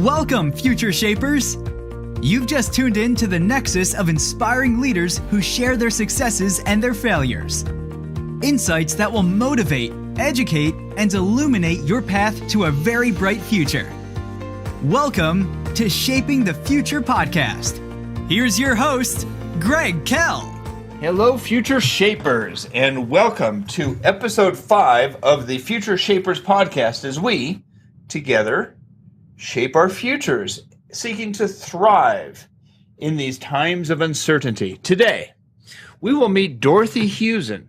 Welcome, Future Shapers! You've just tuned in to the nexus of inspiring leaders who share their successes and their failures. Insights that will motivate, educate, and illuminate your path to a very bright future. Welcome to Shaping the Future podcast. Here's your host, Gregg Kell. Hello, Future Shapers, and welcome to episode 5 of the Future Shapers podcast as we, together, shape our futures, seeking to thrive in these times of uncertainty. Today, we will meet Dorothy Husen,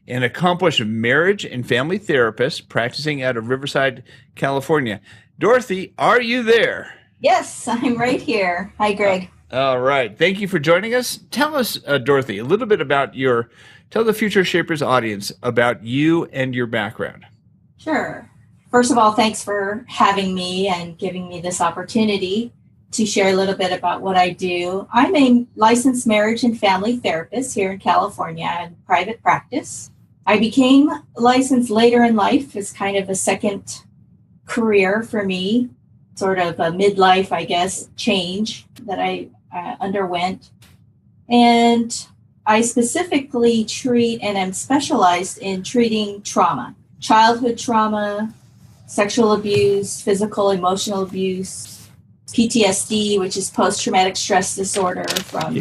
an accomplished marriage and family therapist practicing out of Riverside, California. Dorothy, are you there? Yes, I'm right here. Hi, Gregg. All right. Thank you for joining us. Tell us, Dorothy, a little bit about tell the Future Shapers audience about you and your background. Sure. First of all, thanks for having me and giving me this opportunity to share a little bit about what I do. I'm a licensed marriage and family therapist here in California in private practice. I became licensed later in life as kind of a second career for me, sort of a midlife, I guess, change that I underwent. And I specifically treat and am specialized in treating trauma, childhood trauma, sexual abuse, physical, emotional abuse, PTSD, which is post-traumatic stress disorder from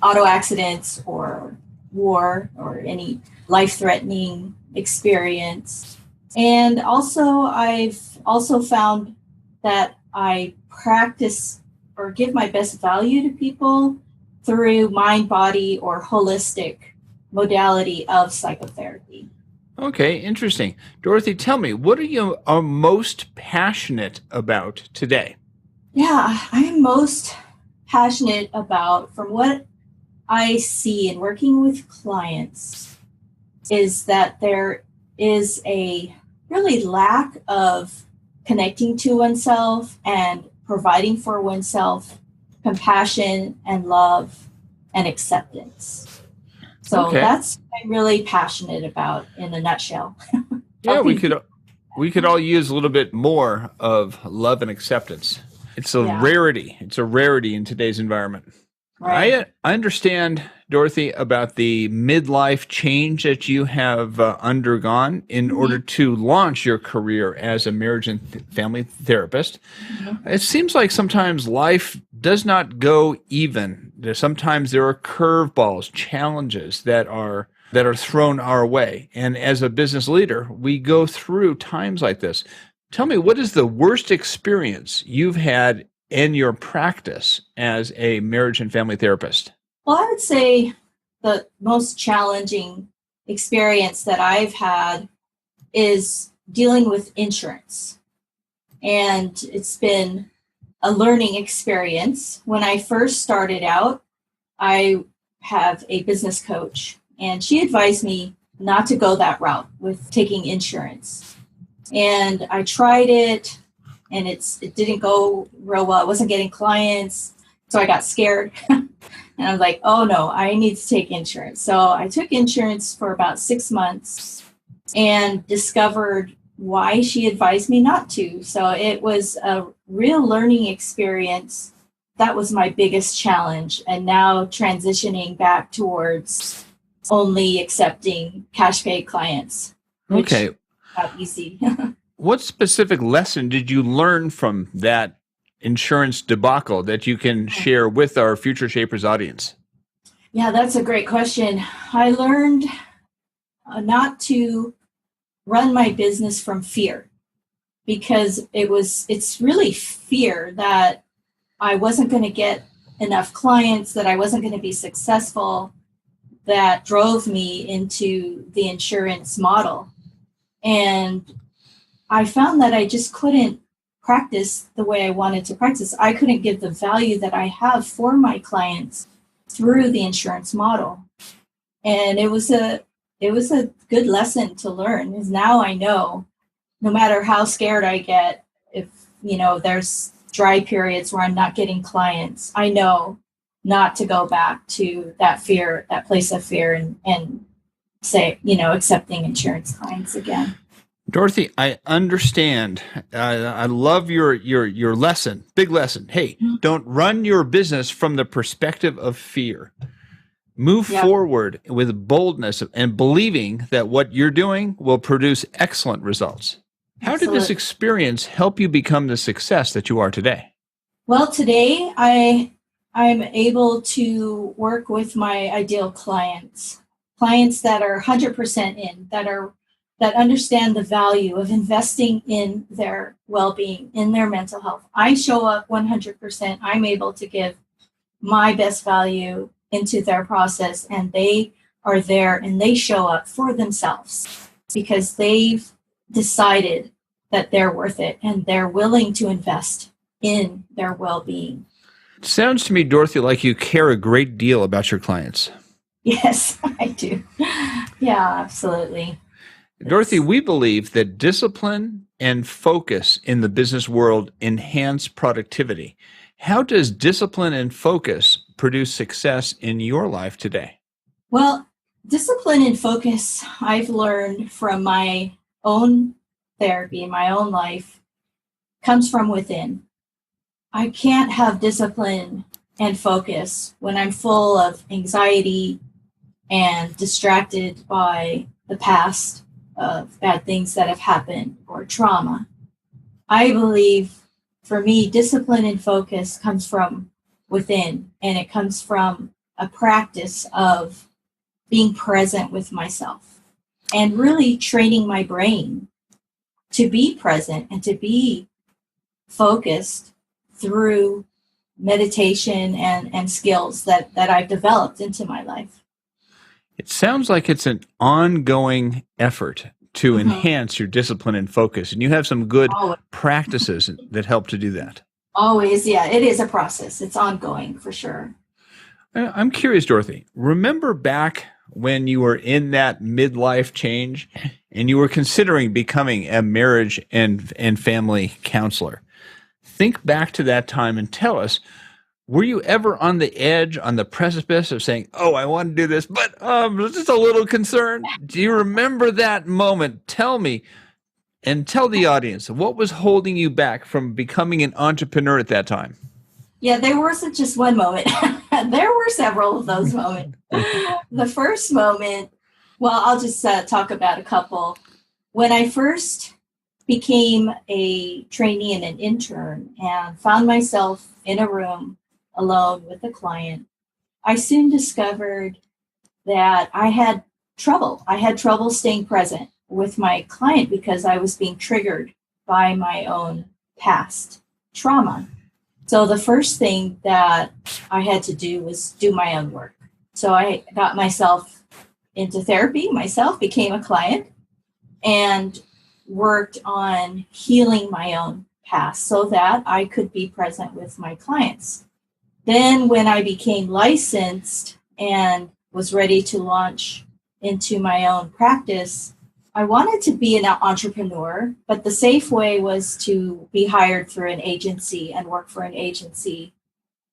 auto accidents or war or any life-threatening experience. And also, I've also found that I practice or give my best value to people through mind, body, or holistic modality of psychotherapy. Okay, interesting. Dorothy, tell me, what are you most passionate about today? Yeah, I'm most passionate about, from what I see in working with clients, is that there is a really lack of connecting to oneself and providing for oneself compassion and love and acceptance. So that's what I'm really passionate about in a nutshell. Yeah, we could all use a little bit more of love and acceptance. It's a rarity. It's a rarity in today's environment. Right. I understand, Dorothy, about the midlife change that you have undergone in order to launch your career as a marriage and family therapist. Mm-hmm. It seems like sometimes life does not go even. Sometimes there are curveballs, challenges that are thrown our way. And as a business leader, we go through times like this. Tell me, what is the worst experience you've had in your practice as a marriage and family therapist? Well, I would say the most challenging experience that I've had is dealing with insurance. And it's been a learning experience. When I first started out, I have a business coach, and she advised me not to go that route with taking insurance. And I tried it, and it didn't go real well. I wasn't getting clients, so I got scared. And I was like, oh no, I need to take insurance. So I took insurance for about 6 months and discovered why she advised me not to. So it was a real learning experience. That was my biggest challenge. And now transitioning back towards only accepting cash pay clients. Okay. Not easy. What specific lesson did you learn from that insurance debacle that you can share with our Future Shapers audience? Yeah, that's a great question. I learned not to run my business from fear, because it's really fear that I wasn't going to get enough clients, that I wasn't going to be successful, that drove me into the insurance model. And I found that I just couldn't practice the way I wanted to practice. I couldn't give the value that I have for my clients through the insurance model. And it was a good lesson to learn, because now I know no matter how scared I get, if there's dry periods where I'm not getting clients, I know not to go back to that fear, that place of fear, and say, accepting insurance clients again. Dorothy, I understand. I love your lesson, big lesson. Hey, don't run your business from the perspective of fear. Move forward with boldness and believing that what you're doing will produce excellent results. How did this experience help you become the success that you are today? Well, today I'm able to work with my ideal clients that are 100% in, that understand the value of investing in their well-being, in their mental health. I show up 100%. I'm able to give my best value into their process, and they are there and they show up for themselves because they've decided that they're worth it and they're willing to invest in their well-being. It sounds to me, Dorothy, like you care a great deal about your clients. Yes, I do. Yeah, absolutely. Dorothy, we believe that discipline and focus in the business world enhance productivity. How does discipline and focus produce success in your life today? Well, discipline and focus, I've learned from my own therapy in my own life, comes from within. I can't have discipline and focus when I'm full of anxiety and distracted by the past of bad things that have happened or trauma. I believe for me, discipline and focus comes from within, and it comes from a practice of being present with myself and really training my brain to be present and to be focused through meditation and skills that I've developed into my life. It sounds like it's an ongoing effort to enhance your discipline and focus, and you have some good practices that help to do that. Always, yeah. It is a process. It's ongoing for sure. I'm curious, Dorothy. Remember back when you were in that midlife change and you were considering becoming a marriage and family counselor? Think back to that time and tell us, were you ever on the edge, on the precipice of saying, oh, I want to do this, but I'm just a little concerned? Do you remember that moment? Tell me and tell the audience, what was holding you back from becoming an entrepreneur at that time? Yeah, there wasn't just one moment. There were several of those moments. The first moment, well, I'll just talk about a couple. When I first became a trainee and an intern and found myself in a room alone with a client, I soon discovered that I had trouble. I had trouble staying present with my client because I was being triggered by my own past trauma. So the first thing that I had to do was do my own work. So I got myself into therapy, became a client, and worked on healing my own past so that I could be present with my clients. Then when I became licensed and was ready to launch into my own practice, I wanted to be an entrepreneur, but the safe way was to be hired through an agency and work for an agency.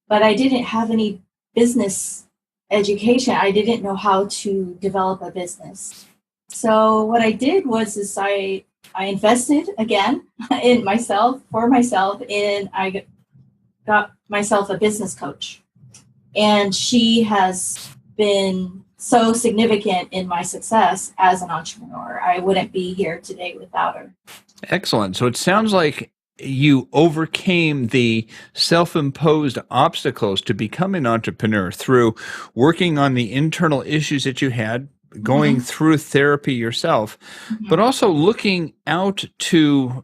But I didn't have any business education. I didn't know how to develop a business. So what I did was I invested again in myself, and I got myself a business coach. And she has been so significant in my success as an entrepreneur. I wouldn't be here today without her. Excellent. So it sounds like you overcame the self-imposed obstacles to become an entrepreneur through working on the internal issues that you had, going through therapy yourself, but also looking out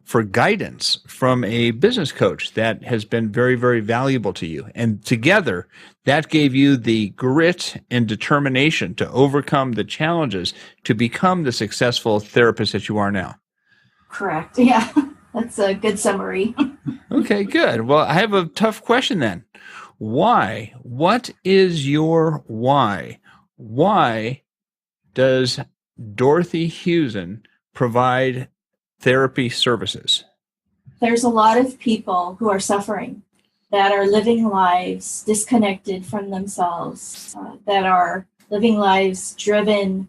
for guidance from a business coach that has been very, very valuable to you. And together, that gave you the grit and determination to overcome the challenges to become the successful therapist that you are now. Correct. Yeah, that's a good summary. Okay, good. Well, I have a tough question then. Why? What is your why? Why does Dorothy Husen provide therapy services? There's a lot of people who are suffering, that are living lives disconnected from themselves, that are living lives driven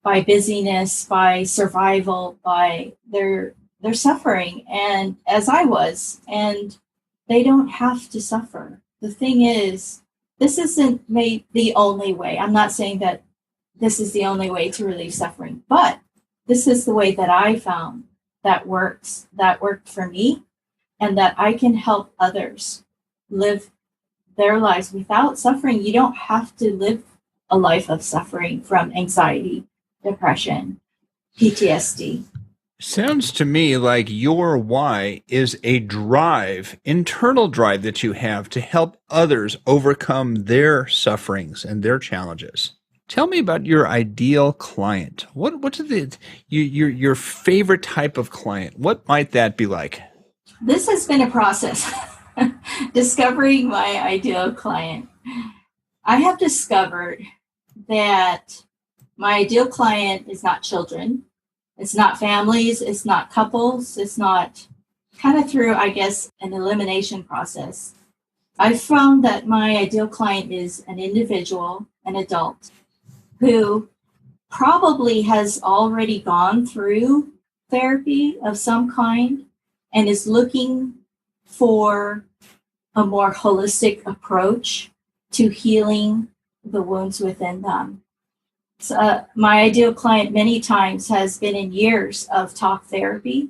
by busyness, by survival, by their suffering, and as I was, and they don't have to suffer. The thing is, this isn't made the only way. I'm not saying that this is the only way to relieve suffering, but this is the way that I found that works, that worked for me, and that I can help others live their lives without suffering. You don't have to live a life of suffering from anxiety, depression, PTSD. Sounds to me like your why is a drive, internal drive that you have to help others overcome their sufferings and their challenges. Tell me about your ideal client. What's your favorite type of client? What might that be like? This has been a process, discovering my ideal client. I have discovered that my ideal client is not children. It's not families, it's not couples, it's not kind of through, I guess, an elimination process. I found that my ideal client is an individual, an adult, who probably has already gone through therapy of some kind and is looking for a more holistic approach to healing the wounds within them. So, my ideal client many times has been in years of talk therapy,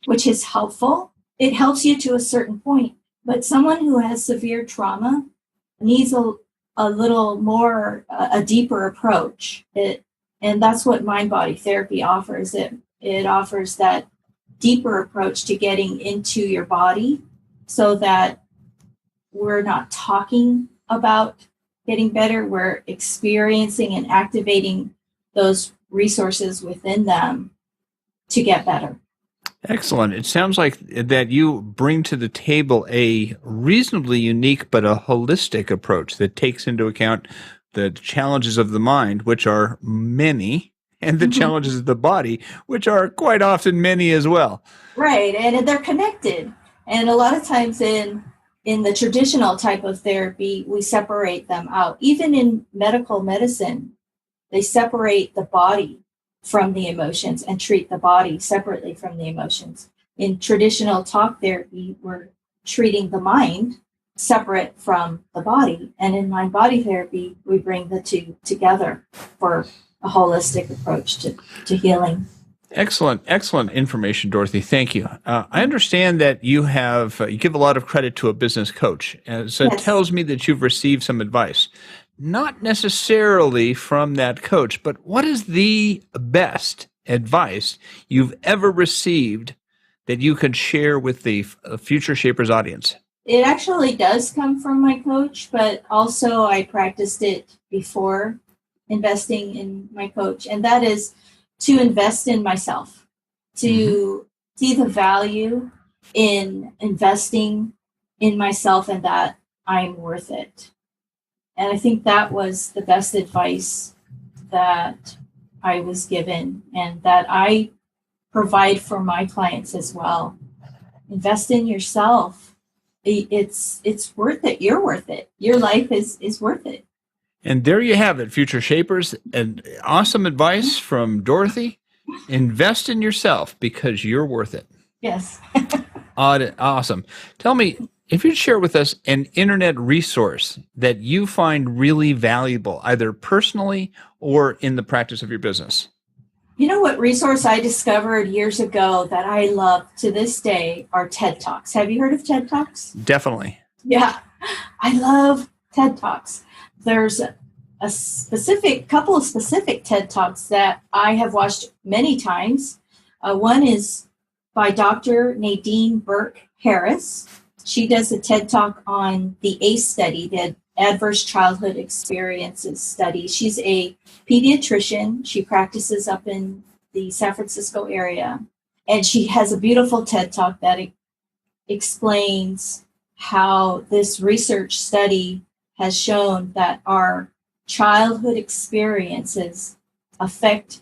which is helpful. It helps you to a certain point, but someone who has severe trauma needs a little more, a deeper approach. And that's what mind body therapy offers. It offers that deeper approach to getting into your body so that we're not talking about getting better, we're experiencing and activating those resources within them to get better. Excellent. It sounds like that you bring to the table a reasonably unique but a holistic approach that takes into account the challenges of the mind, which are many, and the challenges of the body, which are quite often many as well. Right, and they're connected. And a lot of times in the traditional type of therapy, we separate them out. Even in medical medicine, they separate the body from the emotions and treat the body separately from the emotions. In traditional talk therapy, we're treating the mind separate from the body. And in mind-body therapy, we bring the two together for a holistic approach to healing. Excellent information, Dorothy. Thank you. I understand that you give a lot of credit to a business coach. So it tells me that you've received some advice, not necessarily from that coach, but what is the best advice you've ever received that you could share with the Future Shapers audience? It actually does come from my coach, but also I practiced it before investing in my coach, and that is to invest in myself, to see the value in investing in myself and that I'm worth it. And I think that was the best advice that I was given and that I provide for my clients as well. Invest in yourself. It's worth it. You're worth it. Your life is worth it. And there you have it, Future Shapers. And awesome advice from Dorothy. Invest in yourself because you're worth it. Yes. Awesome. Tell me, if you'd share with us an internet resource that you find really valuable, either personally or in the practice of your business. You know what resource I discovered years ago that I love to this day are TED Talks. Have you heard of TED Talks? Definitely. Yeah, I love TED Talks. There's a couple of specific TED Talks that I have watched many times. One is by Dr. Nadine Burke Harris. She does a TED Talk on the ACE study, the Adverse Childhood Experiences study. She's a pediatrician. She practices up in the San Francisco area. And she has a beautiful TED Talk that explains how this research study has shown that our childhood experiences affect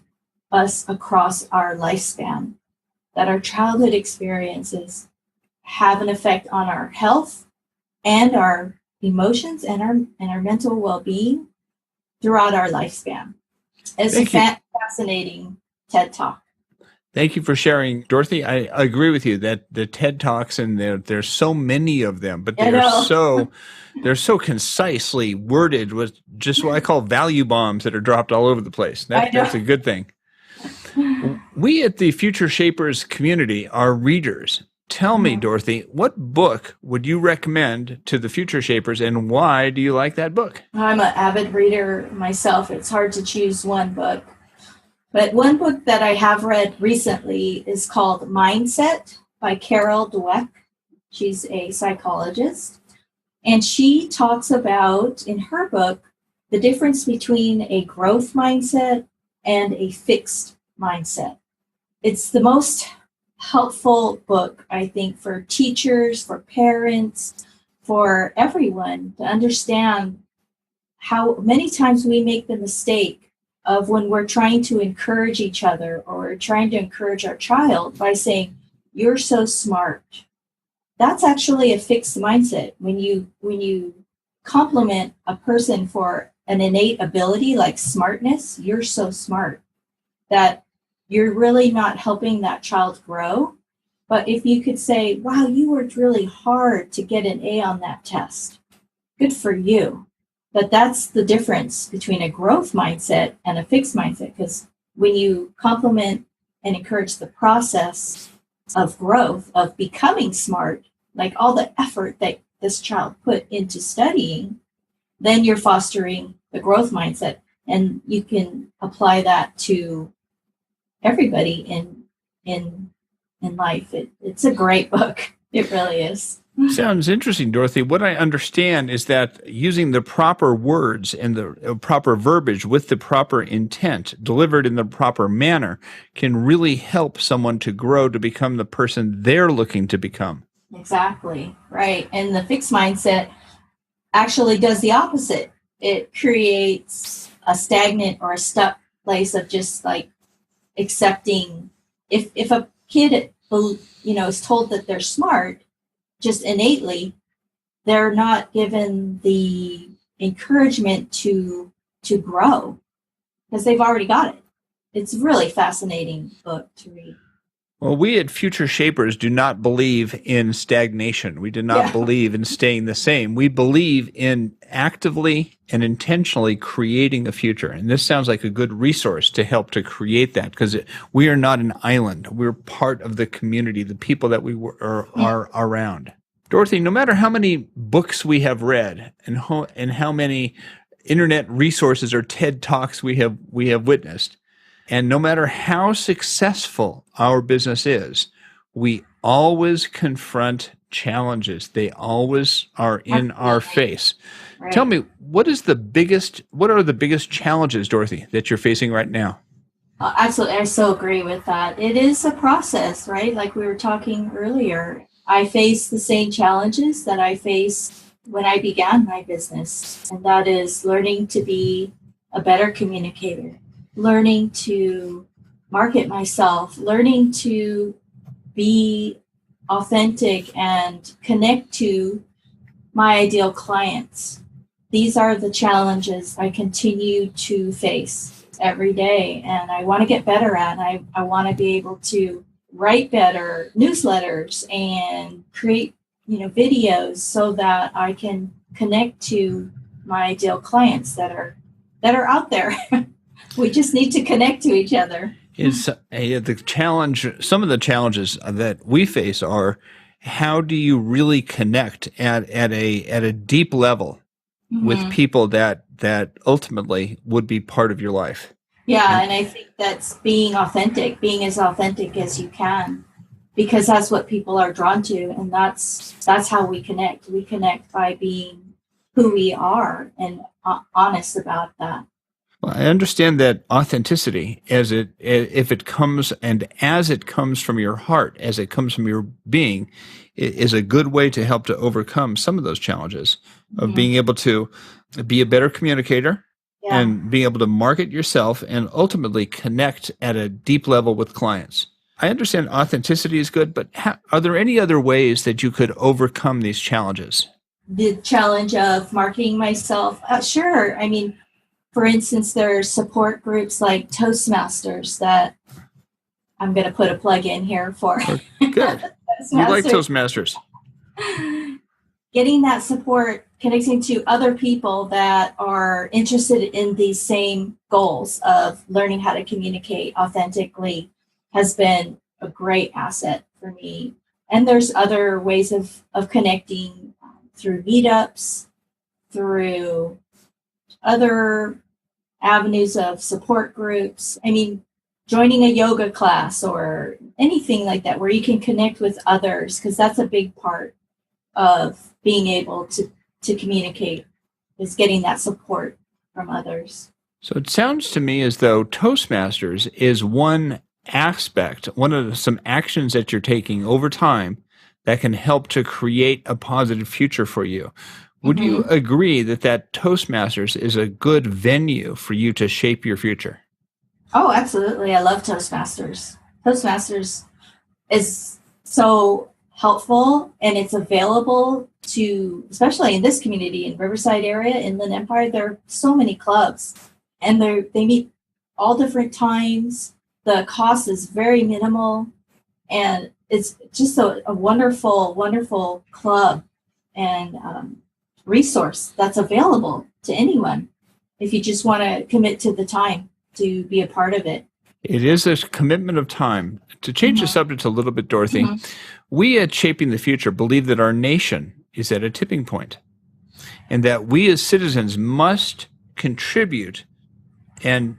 us across our lifespan, that our childhood experiences have an effect on our health and our emotions and our mental well-being throughout our lifespan. As fascinating TED Talk. Thank you for sharing, Dorothy. I agree with you that the TED Talks, and there's so many of them, but they're so concisely worded with just what I call value bombs that are dropped all over the place. That's a good thing. We at the Future Shapers community are readers. Tell me, Dorothy, what book would you recommend to the Future Shapers, and why do you like that book? I'm an avid reader myself. It's hard to choose one book. But one book that I have read recently is called Mindset by Carol Dweck. She's a psychologist. And she talks about, in her book, the difference between a growth mindset and a fixed mindset. It's the most helpful book, I think, for teachers, for parents, for everyone to understand how many times we make the mistake of when we're trying to encourage each other or trying to encourage our child by saying, "You're so smart." That's actually a fixed mindset. When you compliment a person for an innate ability like smartness, "You're so smart," that you're really not helping that child grow. But if you could say, "Wow, you worked really hard to get an A on that test. Good for you." But that's the difference between a growth mindset and a fixed mindset, because when you compliment and encourage the process of growth, of becoming smart, like all the effort that this child put into studying, then you're fostering the growth mindset. And you can apply that to everybody in life. It's a great book. It really is. Sounds interesting, Dorothy. What I understand is that using the proper words and the proper verbiage with the proper intent delivered in the proper manner can really help someone to grow to become the person they're looking to become. Exactly. Right. And the fixed mindset actually does the opposite. It creates a stagnant or a stuck place of just like accepting. If a kid, is told that they're smart, just innately, they're not given the encouragement to grow because they've already got it. It's a really fascinating book to read. Well, we at Future Shapers do not believe in stagnation. We do not believe in staying the same. We believe in actively and intentionally creating a future. And this sounds like a good resource to help to create that, because we are not an island. We're part of the community, the people that we are around. Dorothy, no matter how many books we have read and how many internet resources or TED Talks we have witnessed, and no matter how successful our business is, we always confront challenges. They always are in our face. Right. Tell me, what are the biggest challenges, Dorothy, that you're facing right now? Absolutely. I so agree with that. It is a process, right? Like we were talking earlier. I face the same challenges that I faced when I began my business, and that is learning to be a better communicator, learning to market myself, learning to be authentic and connect to my ideal clients. These are the challenges I continue to face every day, and I want to get better at. I want to be able to write better newsletters and create, videos so that I can connect to my ideal clients that are out there. We just need to connect to each other. The challenge. Some of the challenges that we face are, how do you really connect at a deep level with people that ultimately would be part of your life? Yeah, and I think that's being authentic, being as authentic as you can, because that's what people are drawn to, and that's how we connect. We connect by being who we are and honest about that. Well, I understand that authenticity, as it comes from your heart, as it comes from your being, is a good way to help to overcome some of those challenges of being able to be a better communicator and being able to market yourself and ultimately connect at a deep level with clients. I understand authenticity is good, but are there any other ways that you could overcome these challenges? The challenge of marketing myself? Sure. I mean, For instance, there are support groups like Toastmasters that I'm going to put a plug in here for. Good. We like Toastmasters. Getting that support, connecting to other people that are interested in these same goals of learning how to communicate authentically has been a great asset for me. And there's other ways of connecting through meetups, through other avenues of support groups. I mean, joining a yoga class or anything like that where you can connect with others, because that's a big part of being able to communicate, is getting that support from others. So it sounds to me as though Toastmasters is one aspect, one of some actions that you're taking over time that can help to create a positive future for you. Would you agree that Toastmasters is a good venue for you to shape your future? Oh, absolutely. I love Toastmasters. Toastmasters is so helpful, and it's available to, especially in this community, in Riverside area, Inland Empire, there are so many clubs, and they meet all different times. The cost is very minimal, and it's just a wonderful, wonderful club and resource that's available to anyone if you just want to commit to the time to be a part of it. It is a commitment of time. To change the subject a little bit, Dorothy, we at Shaping the Future believe that our nation is at a tipping point, and that we as citizens must contribute and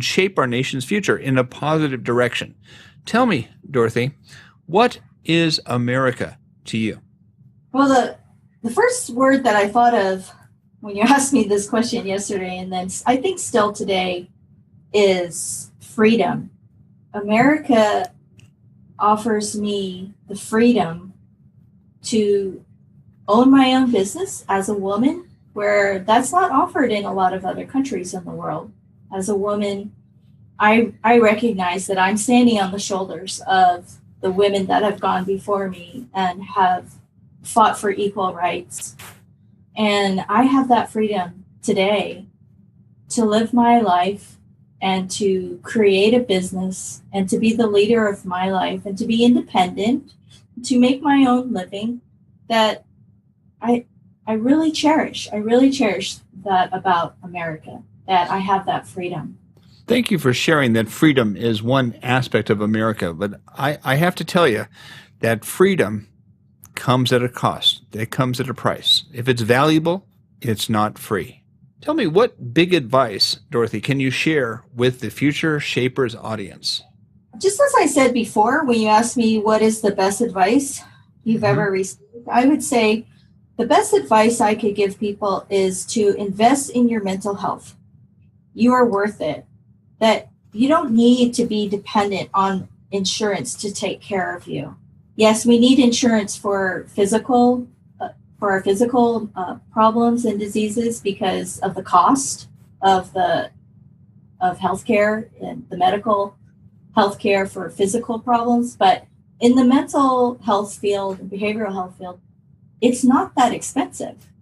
shape our nation's future in a positive direction. Tell me, Dorothy, what is America to you? Well, the first word that I thought of when you asked me this question yesterday, and then I think still today, is freedom. America offers me the freedom to own my own business as a woman, where that's not offered in a lot of other countries in the world. As a woman, I recognize that I'm standing on the shoulders of the women that have gone before me and have fought for equal rights. And I have that freedom today to live my life and to create a business and to be the leader of my life and to be independent, to make my own living, that I really cherish. I really cherish that about America, that I have that freedom. Thank you for sharing that freedom is one aspect of America. But I have to tell you that freedom comes at a cost. It comes at a price. If it's valuable, it's not free. Tell me, what big advice, Dorothy, can you share with the Future Shapers audience? Just as I said before, when you asked me what is the best advice you've ever received, I would say the best advice I could give people is to invest in your mental health. You are worth it. That you don't need to be dependent on insurance to take care of you. Yes, we need insurance for our physical problems and diseases because of the cost of healthcare and the medical healthcare for physical problems. But in the mental health field and behavioral health field, it's not that expensive,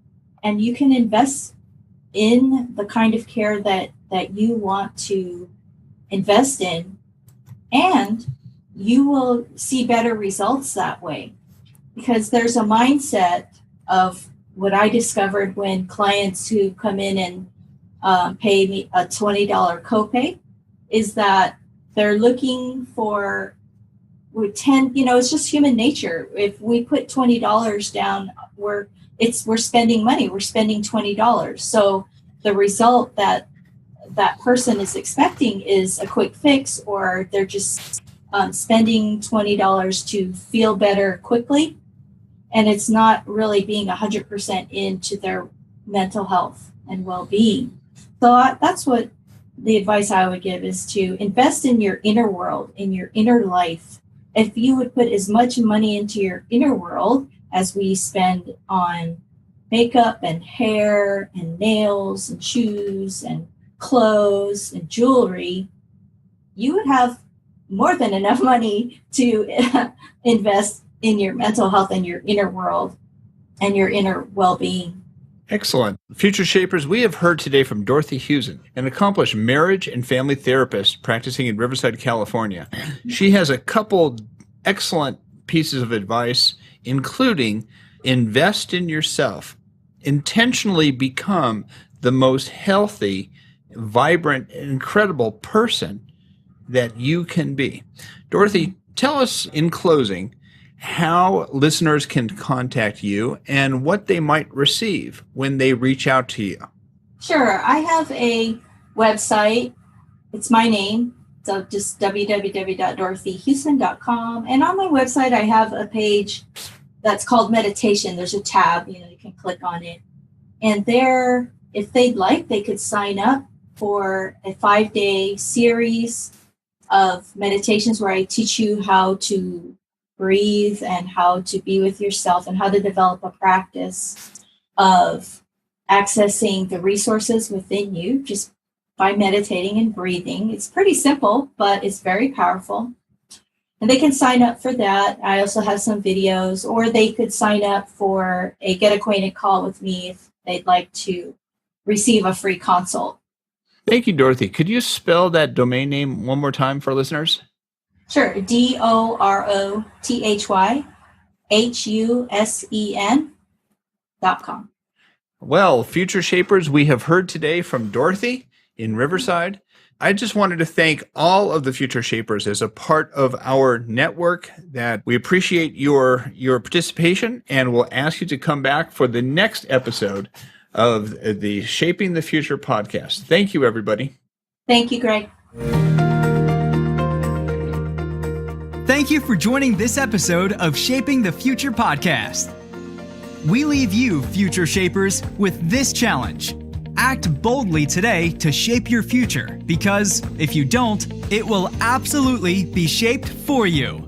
and you can invest in the kind of care that you want to invest in, and you will see better results that way. Because there's a mindset of what I discovered when clients who come in and pay me a $20 copay, is that they're looking for, it's just human nature. If we put $20 down, we're spending money, we're spending $20. So the result that person is expecting is a quick fix, or they're just spending $20 to feel better quickly. And it's not really being 100% into their mental health and well-being. So that's what the advice I would give, is to invest in your inner world, in your inner life. If you would put as much money into your inner world as we spend on makeup and hair and nails and shoes and clothes and jewelry, you would have more than enough money to invest in your mental health and your inner world and your inner well-being. Excellent. Future Shapers, we have heard today from Dorothy Husen, an accomplished marriage and family therapist practicing in Riverside, California. She has a couple excellent pieces of advice, including invest in yourself, intentionally become the most healthy, vibrant, incredible person that you can be. Dorothy, tell us in closing how listeners can contact you and what they might receive when they reach out to you. Sure. I have a website. It's my name. So just www.dorothyhusen.com. And on my website, I have a page that's called meditation. There's a tab, you can click on it. And there, if they'd like, they could sign up for a 5-day series of meditations where I teach you how to breathe and how to be with yourself and how to develop a practice of accessing the resources within you just by meditating and breathing. It's pretty simple, but it's very powerful. And they can sign up for that. I also have some videos, or they could sign up for a get acquainted call with me if they'd like to receive a free consult. Thank you, Dorothy. Could you spell that domain name one more time for listeners? Sure. DorothyHusen.com. Well, Future Shapers, we have heard today from Dorothy in Riverside. I just wanted to thank all of the Future Shapers as a part of our network. That we appreciate your participation, and we'll ask you to come back for the next episode of the Shaping the Future podcast. Thank you, everybody. Thank you, Gregg. Thank you for joining this episode of Shaping the Future podcast. We leave you, Future Shapers, with this challenge. Act boldly today to shape your future, because if you don't, it will absolutely be shaped for you.